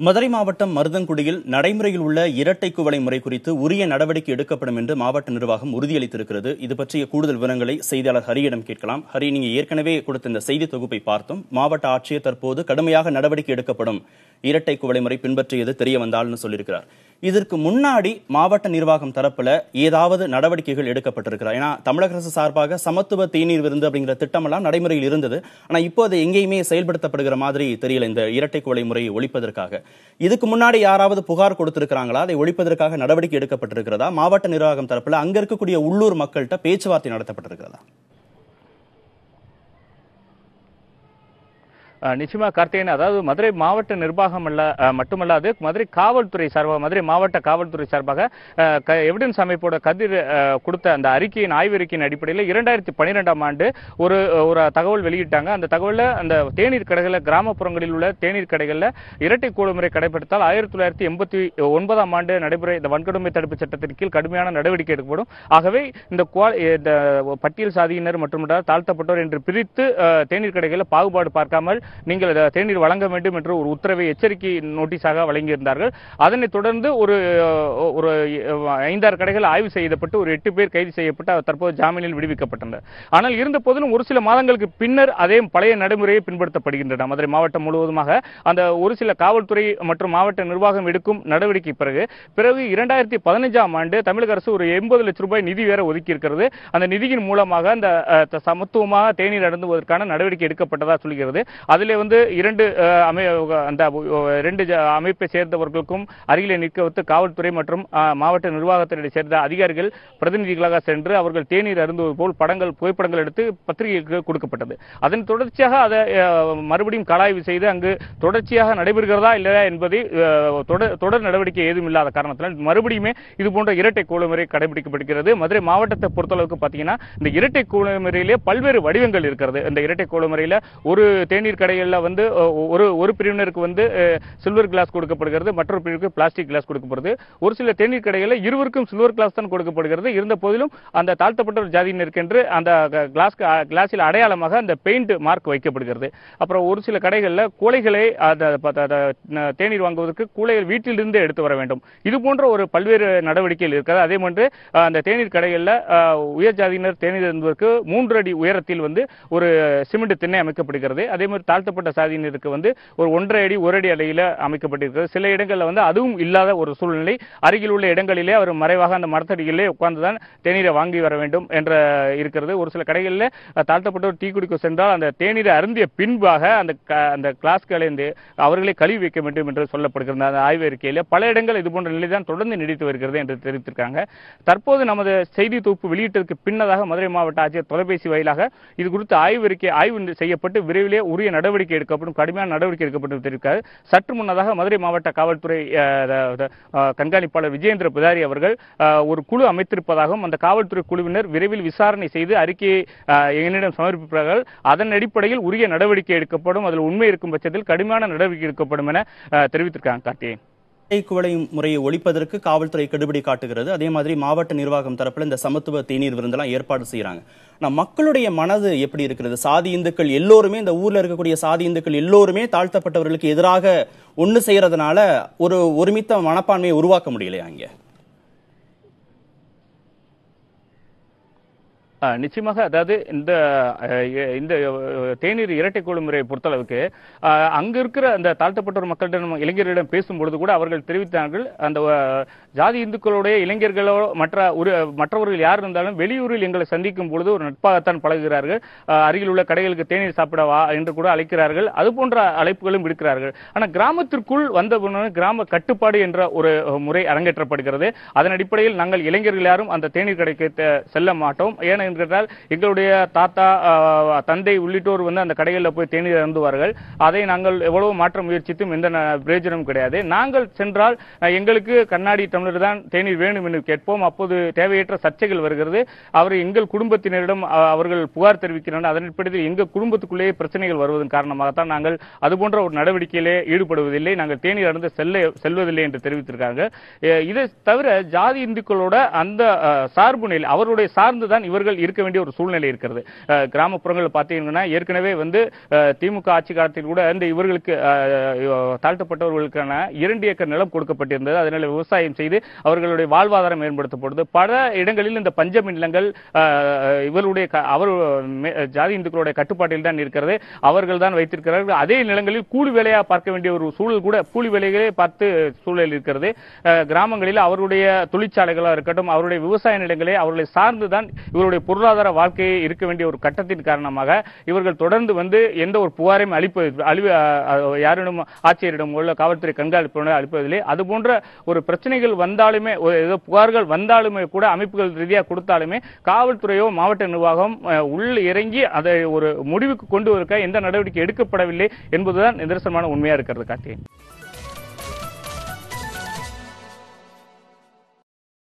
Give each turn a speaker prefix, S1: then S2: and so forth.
S1: மதுரை மாவட்டம் மருதங்குடியில் நடைமுறையில் உள்ள இரட்டை குவளை முறை குறித்து உரிய நடவடிக்கை எடுக்கப்படும் என்று மாவட்ட நிர்வாகம் உறுதியளித்திருக்கிறது. இது பற்றிய கூடுதல் விவரங்களை செய்தியாளர் ஹரியிடம் கேட்கலாம். ஹரி, நீங்க ஏற்கனவே கொடுத்த இந்த செய்தி தொகுப்பை பார்த்தோம். மாவட்ட ஆட்சியர் தற்போது கடுமையாக நடவடிக்கை எடுக்கப்படும், இரட்டை குவளை முறை பின்பற்றியது தெரிய வந்தால்னு சொல்லியிருக்கிறார். இதற்கு முன்னாடி மாவட்ட நிர்வாகம் தரப்புல ஏதாவது நடவடிக்கைகள் எடுக்கப்பட்டிருக்கிறார்? ஏன்னா தமிழக அரசு சார்பாக சமத்துவ தேநீர் விருந்து அப்படிங்கிற திட்டமெல்லாம் நடைமுறையில் இருந்தது. ஆனா இப்போ அது எங்கேயுமே செயல்படுத்தப்படுகிற மாதிரி தெரியல, இந்த இரட்டை குவளை முறையை ஒழிப்பதற்காக. இதுக்கு முன்னாடி யாராவது புகார் கொடுத்திருக்கிறாங்களா? அதை ஒழிப்பதற்காக நடவடிக்கை எடுக்கப்பட்டிருக்கிறதா? மாவட்ட நிர்வாகம் தரப்புல அங்க இருக்கக்கூடிய உள்ளூர் மக்கள்கிட்ட பேச்சுவார்த்தை நடத்தப்பட்டிருக்கிறதா?
S2: நிச்சயமா கார்த்திகேயன், அதாவது மதுரை மாவட்ட நிர்வாகம் மட்டுமல்லாது மதுரை காவல்துறை சார்பாக, மதுரை மாவட்ட காவல்துறை சார்பாக எவிடன்ஸ் அமைப்போட கதிர் கொடுத்த அந்த அறிக்கையின் ஆய்வறிக்கையின் அடிப்படையில் 2012ஆம் ஆண்டு ஒரு தகவல் வெளியிட்டாங்க. அந்த தகவலில் அந்த தேநீர் கடைகளில், கிராமப்புறங்களில் உள்ள தேநீர் கடைகளில் இரட்டை குவளை முறை கடைபிடித்தால் 1989ஆம் ஆண்டு நடைமுறை இந்த வன்கொடுமை தடுப்பு சட்டத்தின் கீழ் கடுமையான நடவடிக்கை எடுக்கப்படும். ஆகவே இந்த பட்டியல் சாதியினர் மற்றும் தாழ்த்தப்பட்டோர் என்று பிரித்து தேநீர் கடைகளில் பாகுபாடு பார்க்காமல் நீங்கள் தேநீர் வழங்க வேண்டும் என்று ஒரு உத்தரவை, எச்சரிக்கை நோட்டீஸாக வழங்கியிருந்தார்கள். அதனைத் தொடர்ந்து ஒரு 5-6 கடைகள் ஆய்வு செய்யப்பட்டு ஒரு 8 பேர் கைது செய்யப்பட்டு தற்போது ஜாமீனில் விடுவிக்கப்பட்டனர். ஆனால் இருந்த போதிலும் ஒரு சில மாதங்களுக்கு பின்னர் அதே பழைய நடைமுறையை பின்பற்றப்படுகின்றன. மதுரை மாவட்டம் முழுவதுமாக அந்த ஒரு சில காவல்துறை மற்றும் மாவட்ட நிர்வாகம் எடுக்கும் நடவடிக்கை பிறகு 2015ஆம் ஆண்டு தமிழக அரசு ஒரு 80 லட்சம் ரூபாய் நிதி வேற ஒதுக்கி இருக்கிறது. அந்த நிதியின் மூலமாக அந்த சமத்துவமாக தேநீர் அருந்துவதற்கான நடவடிக்கை எடுக்கப்பட்டதா சொல்கிறது. அதிலே இரண்டு அமைப்பை சேர்ந்தவர்களுக்கும் அருகிலே நிற்க வைத்து காவல்துறை மற்றும் மாவட்ட நிர்வாகத்தினரை சேர்ந்த அதிகாரிகள் பிரதிநிதிகளாக சென்று அவர்கள் தேநீர் அருந்துவது போல் புகைப்படங்கள் எடுத்து பத்திரிகைக்கு கொடுக்கப்பட்டது. அதன் தொடர்ச்சியாக அதை மறுபடியும் கலாய்வு செய்து அங்கு தொடர்ச்சியாக நடைபெறுகிறதா இல்லையா என்பதை தொடர் நடவடிக்கை ஏதும் இல்லாத காரணத்தினால் மறுபடியுமே இது போன்ற இரட்டை குவளை முறை கடைபிடிக்கப்படுகிறது. மதுரை மாவட்டத்தை பொறுத்தளவுக்கு பார்த்தீங்கன்னா இந்த இரட்டை குவளை முறையிலே பல்வேறு வடிவங்கள் இருக்கிறது. இந்த இரட்டை குவளை முறையில் ஒரு தேநீர் கடைகளில் ஒரு பிரிவினருக்கு சில்வர் கிளாஸ் கொடுக்கப்படுகிறது, மற்றொரு பிரிவினருக்கு பிளாஸ்டிக் கிளாஸ் கொடுக்கப்படுது. ஒரு சில தேநீர் கடைகளில் இருவருக்கும் சில்வர் கிளாஸ் தான் கொடுக்கப்படுகிறது. இருந்த போதிலும் அந்த தாழ்த்தப்பட்ட ஜாதியினருக்கு என்று அந்த கிளாஸில் அடையாளமாக அந்த பெயிண்ட் மார்க் வைக்கப்படுகிறது. அப்புறம் ஒரு சில கடைகளில் கூளைகளை தேநீர் வாங்குவதற்கு கூளைகள் வீட்டிலிருந்து எடுத்து வர வேண்டும். இது போன்ற ஒரு பல்வேறு நடவடிக்கைகள் இருக்கிறது. அதே போன்று அந்த தேநீர் கடைகளில் உயர் ஜாதியினர் தேநீர் என்பதற்கு 3 அடி உயரத்தில் ஒரு சிமெண்ட் திண்ணை அமைக்கப்படுகிறது. அதே மாதிரி தாழ்த்தப்பட்ட சாதியினருக்கு ஒரு 1.5 அடி 1 அடி அளவில் அமைக்கப்பட்டிருக்கிறது. சில இடங்களில் அதுவும் இல்லாத ஒரு சூழ்நிலை. அருகில் உள்ள இடங்களிலே அவர் மறைவாக அந்த மரத்தடிகளிலே உட்கார்ந்துதான் தேநீரை வாங்கி வர வேண்டும் என்ற இருக்கிறது. ஒரு சில கடைகளில் தாழ்த்தப்பட்டோர் டீ குடிக்க சென்றால் அந்த தேநீரை அருந்திய பின்பாக அந்த கிளாஸ்களை அவர்களை கழுவி வைக்க வேண்டும் என்று சொல்லப்படுகிறது. அந்த ஆய்வறிக்கையில் பல இடங்கள் இதுபோன்ற நிலைதான் தொடர்ந்து நீடித்து வருகிறது என்று தெரிவித்திருக்காங்க. தற்போது நமது செய்தி தொகுப்பு வெளியிட்டதற்கு பின்னதாக மதுரை மாவட்ட ஆட்சியர் தொலைபேசி வாயிலாக இது குறித்து ஆய்வு செய்யப்பட்டு விரைவிலே உரிய நடவடிக்கை எடுக்கப்படும், கடுமையான நடவடிக்கை எடுக்கப்படும் தெரிவித்தார். சற்று முன்னதாக மதுரை மாவட்ட காவல்துறை கண்காணிப்பாளர் விஜயேந்திர பிதாரி அவர்கள் ஒரு குழு அமைத்திருப்பதாகவும் அந்த காவல்துறை குழுவினர் விரைவில் விசாரணை செய்து அறிக்கையை என்னிடம் சமர்ப்பிப்பார்கள். அதன் அடிப்படையில் உரிய நடவடிக்கை எடுக்கப்படும், அதில் உண்மை இருக்கும் பட்சத்தில் கடுமையான நடவடிக்கை எடுக்கப்படும் என தெரிவித்திருக்காங்க. கார்த்திகேயன்,
S1: குவளை முறையை ஒழிப்பதற்கு காவல்துறை கெடுபிடி காட்டுகிறது. அதே மாதிரி மாவட்ட நிர்வாகம் தரப்புல இந்த சமத்துவ தேநீர் விருந்தெல்லாம் ஏற்பாடு செய்யறாங்க. மக்களுடைய மனது எப்படி இருக்கிறது? சாதி இந்துக்கள் எல்லோருமே, இந்த ஊர்ல இருக்கக்கூடிய சாதி இந்துக்கள் எல்லோருமே தாழ்த்தப்பட்டவர்களுக்கு எதிராக ஒண்ணு செய்யறதுனால ஒரு ஒருமித்த மனப்பான்மையை உருவாக்க முடியலையா இங்க?
S2: நிச்சயமாக, அதாவது இந்த தேநீர் இரட்டை குவளை முறையை பொறுத்தளவுக்கு அங்க இருக்கிற அந்த தாழ்த்தப்பட்டோர் மக்களிடம், இளைஞர்களிடம் பேசும்பொழுது கூட அவர்கள் தெரிவித்தார்கள், அந்த ஜாதி இந்துக்களுடைய இளைஞர்களோ மற்றவர்கள் யார் இருந்தாலும் வெளியூரில் எங்களை சந்திக்கும் பொழுது ஒரு நட்பாகத்தான் பழகுகிறார்கள், அருகில் உள்ள கடைகளுக்கு தேநீர் சாப்பிடவா என்று கூட அழைக்கிறார்கள். அது போன்ற அழைப்புகளும் விடுக்கிறார்கள். ஆனால் கிராமத்திற்குள் வந்த கிராம கட்டுப்பாடு என்ற ஒரு முறை அரங்கேற்றப்படுகிறது. அதன் அடிப்படையில் நாங்கள் இளைஞர்கள் யாரும் அந்த தேநீர் கடைக்கு செல்ல மாட்டோம். ஏன்னா எங்களுடைய தாத்தா, தந்தை உள்ளிட்டோர் அந்த கடைகளில் போய் தேநீர் அருந்துவார்கள். அதை நாங்கள் எவ்வளவு மாற்ற முயற்சித்தும் எந்த பிரயோஜனமும் கிடையாது. நாங்கள் சென்றால் எங்களுக்கு கண்ணாடி டம்ளர் தான் தேநீர் வேணும் என்று கேட்போம். அப்போது தேவையற்ற சர்ச்சைகள் வருகிறது. அவர் எங்கள் குடும்பத்தினரிடம் அவர்கள் புகார் தெரிவிக்கிறார்கள். அதன் அடிப்படையில் எங்கள் குடும்பத்துக்குள்ளேயே பிரச்சனைகள் வருவதன் காரணமாகத்தான் நாங்கள் அதுபோன்ற ஒரு நடவடிக்கையிலே ஈடுபடுவதில்லை, நாங்கள் தேநீர் அருந்து செல்வதில்லை என்று தெரிவித்திருக்காங்க. இதை தவிர ஜாதி இந்துக்களோட அந்த சார்பு நிலை, அவருடைய சார்ந்துதான் இவர்கள் இருக்க வேண்டிய ஒரு சூழ்நிலை இருக்கிறது. கிராமப்புறங்கள் பார்த்தீங்கன்னா ஏற்கனவே திமுக ஆட்சி காலத்தில் கூட இவர்களுக்கு தாழ்த்தப்பட்டவர்களுக்கான 2 ஏக்கர் நிலம் கொடுக்கப்பட்டிருந்தது. அதனால விவசாயம் செய்து அவர்களுடைய வாழ்வாதாரம் மேம்படுத்தப்படுது. பல இடங்களில் இந்த பஞ்சமி நிலங்கள் இவருடைய ஜாதி இந்துக்களுடைய கட்டுப்பாட்டில் தான் இருக்கிறது. அவர்கள் தான் வைத்திருக்கிறார்கள். அதே நிலங்களில் கூலி வேலையா பார்க்க வேண்டிய ஒரு சூழல் கூட கூலி வேலைகளே பார்த்து சூழல் இருக்கிறது. கிராமங்களில் அவருடைய தொழிற்சாலைகளா இருக்கட்டும், அவருடைய விவசாய நிலங்களே அவர்களை சார்ந்துதான் இவருடைய பொருளாதார வாழ்க்கையை இருக்க வேண்டிய ஒரு கட்டத்தின் காரணமாக இவர்கள் தொடர்ந்து எந்த ஒரு புகாரையும் யாரிடம் ஆட்சியரிடம் உள்ள காவல்துறை கண்காணிப்பு அளிப்பதில்லை. அது போன்ற ஒரு பிரச்சனைகள் வந்தாலுமே, புகார்கள் வந்தாலுமே கூட அமைப்புகள் ரீதியாக கொடுத்தாலுமே காவல்துறையோ மாவட்ட நிர்வாகம் உள்ள இறங்கி அதை ஒரு முடிவுக்கு கொண்டு வர எந்த நடவடிக்கை எடுக்கப்படவில்லை என்பதுதான் நிதர்சனமான உண்மையா இருக்கிறது. கார்த்திகேயன்.